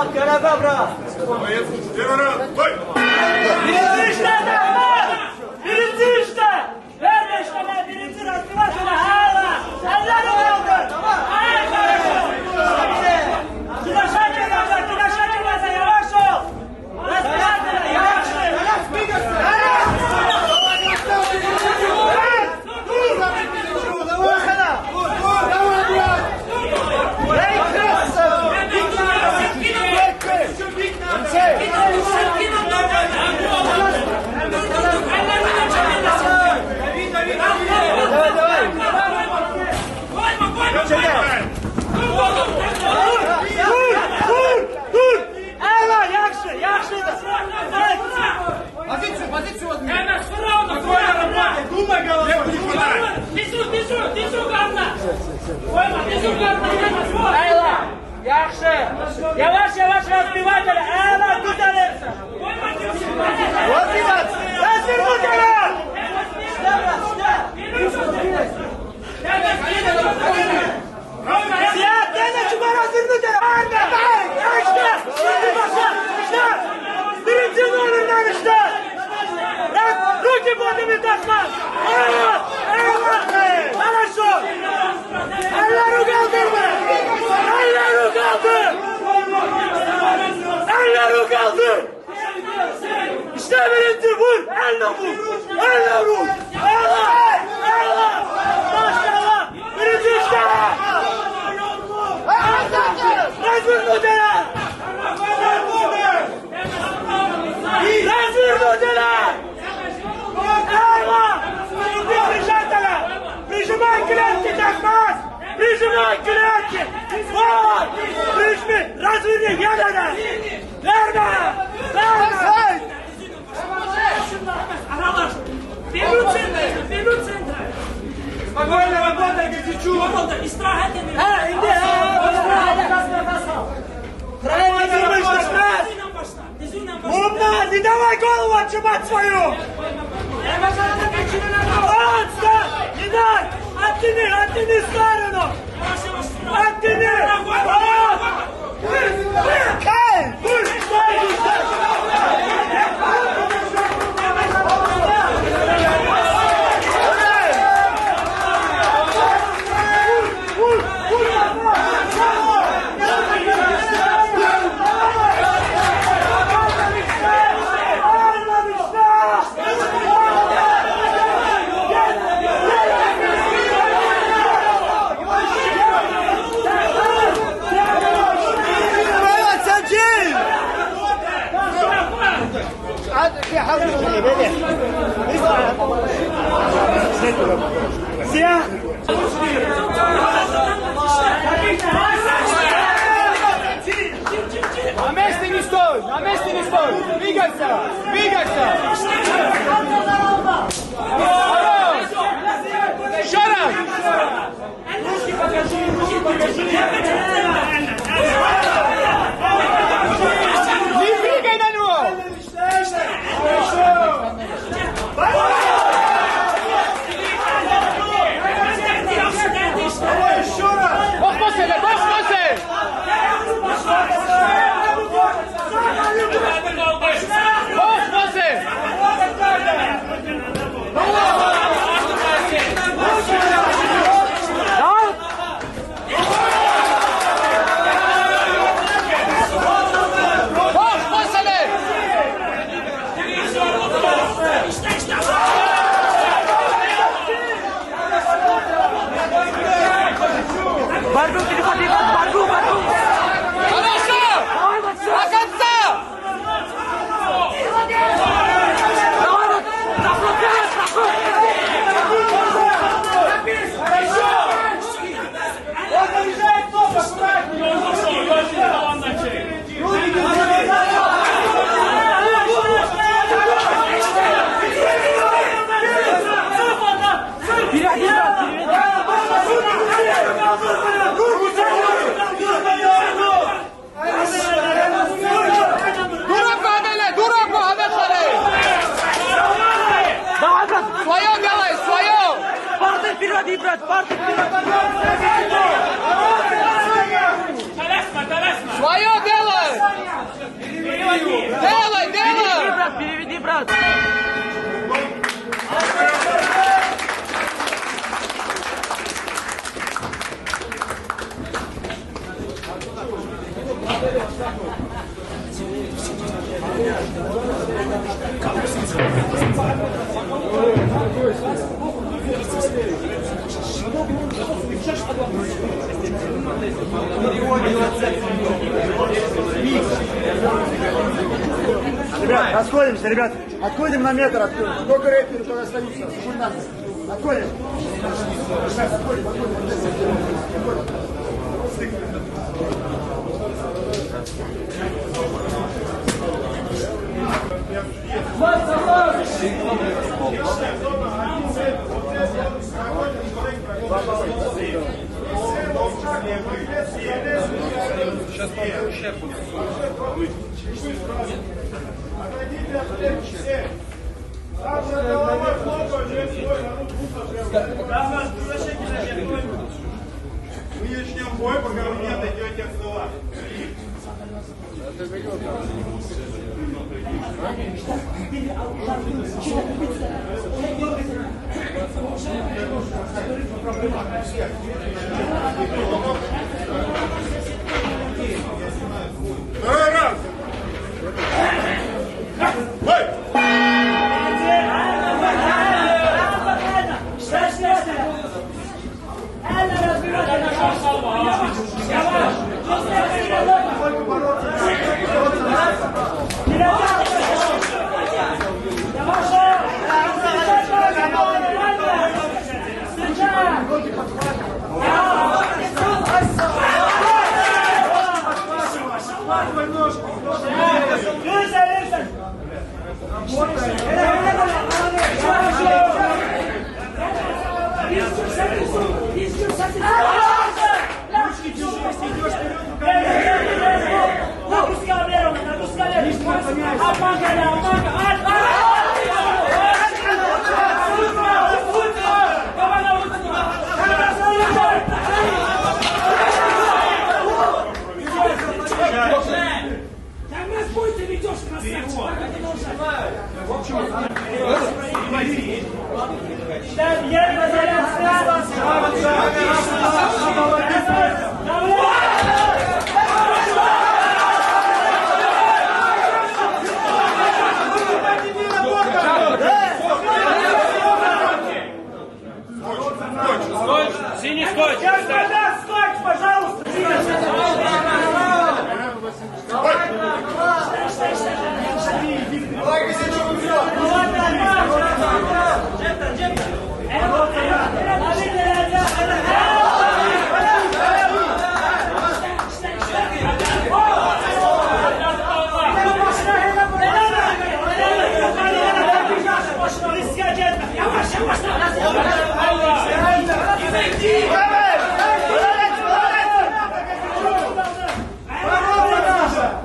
Bak göreve bırak. Birinci işte Ahmet! Birinci işte! Ver beşleme birinci rastına şuna hala! Elleri kaldır! Hayır kardeşim! Güneşe girmezler, güneşe girmezler, yavaş ol! Rastına yavaş ol! Yavaş yavaş разбивать, Ela, güzelim. Hazır mı gelen? Siyah gene çıkar hazır mı gelen? İşte, şimdi başla, işte. Birinci numarından işte. Ruki bodimi takmaz. Evet, evet. Bana şu. Elleri kaldırma. Elleri kaldır. Elleri kaldır. İşte birinci vur. Elle vur. Elle vur. Elle. Elle. Maşallah. Birinci işte. Rezil modela. Rezil modela. Allah. Birinci şartala. Rejime klienti takmaz. Rejime klienti. Var. Rejimi. Rezillik yanına. Verme. Verme. Minut centra. Spokojno, работай, как ты чуешь. İstirahat edin. Ha, indi. Правильно думаешь, так? Умна, не давай голову отжимать свою. Отстань, не дай. Оттяни сторону. Оттяни. Кай, Siyah. Na месте не стой! На месте не стой! Двигайся! Двигайся! Еще раз! Не двигай на него! Бог по себе! Бог по себе! Бог по себе! Барду, телефон, барду. Хорошо! До конца! Свое делай, свое! Партия вперед, брат, партия вперед! Ребят, расходимся, ребят. Отходим на метр, отходим. Сколько рейтингов только остаются? Секунданты. Отходим. Сейчас, отходим. Сейчас получше будет. Отойдите от всех, все. Там за головой хлопают, мы начнем бой, пока вы не отойдете от стола. Второй раунд. Бой! Синий скотч! Скотч, пожалуйста!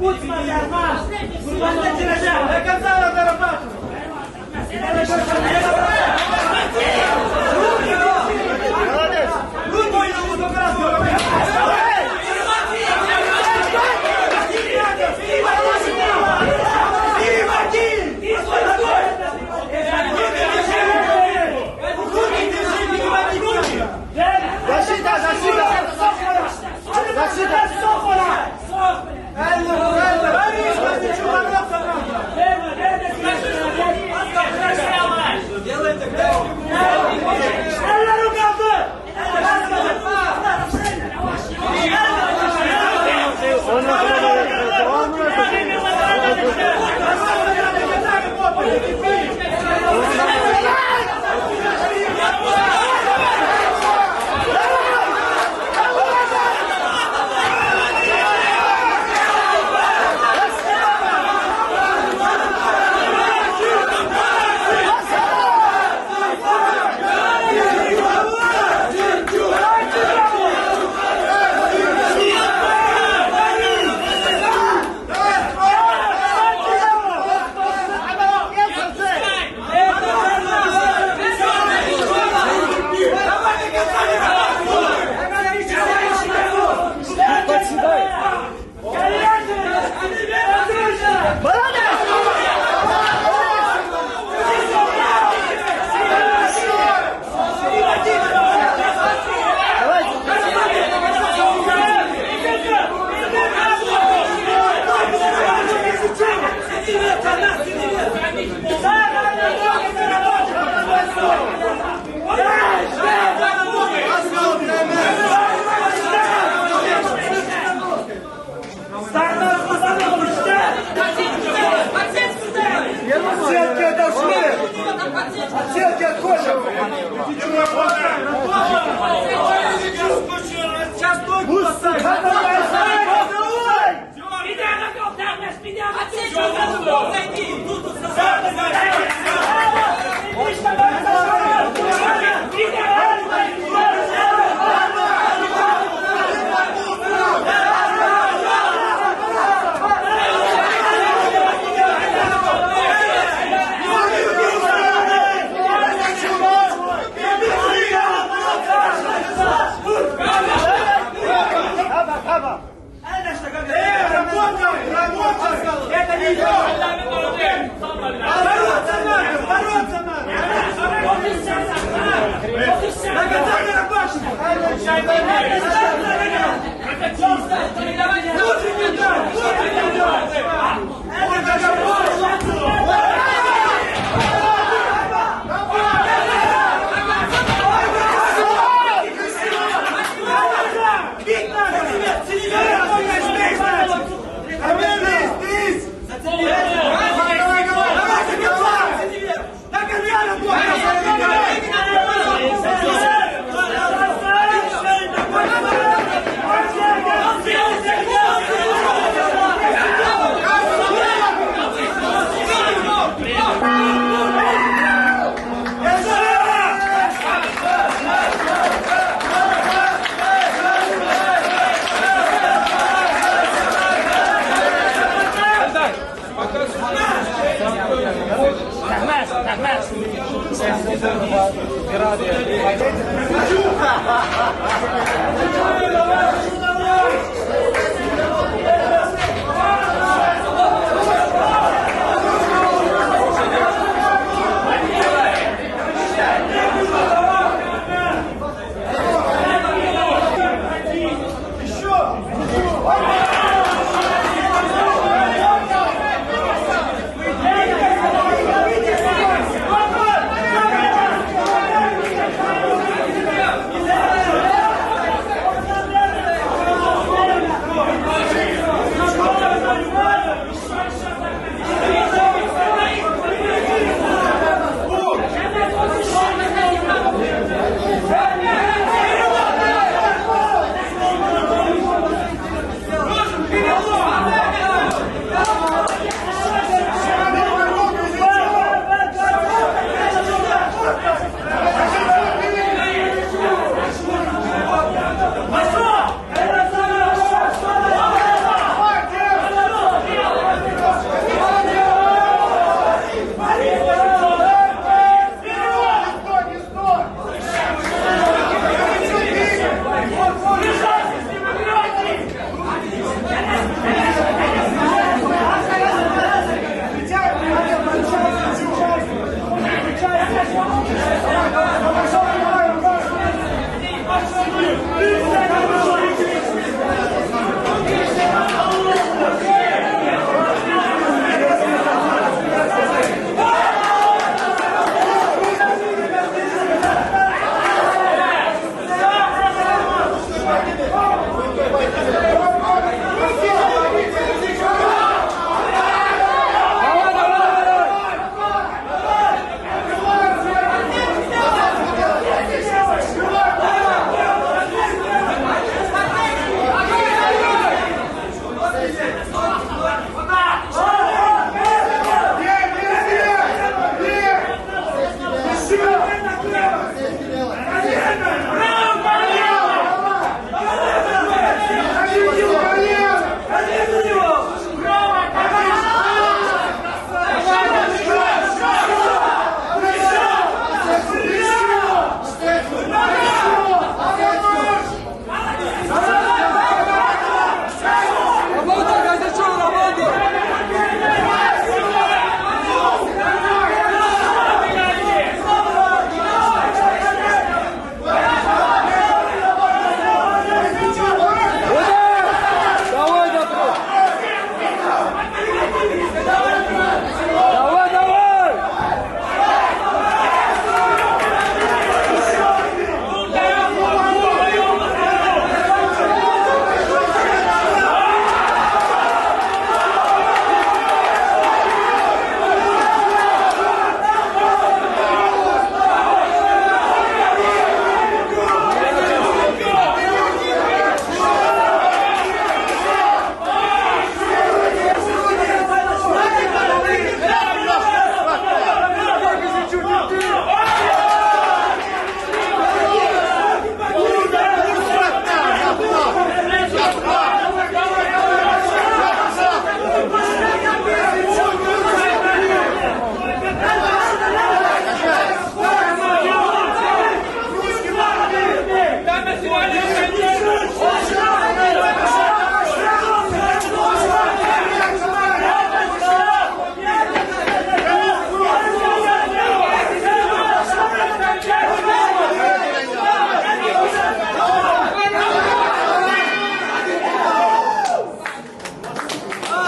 Uçma ya!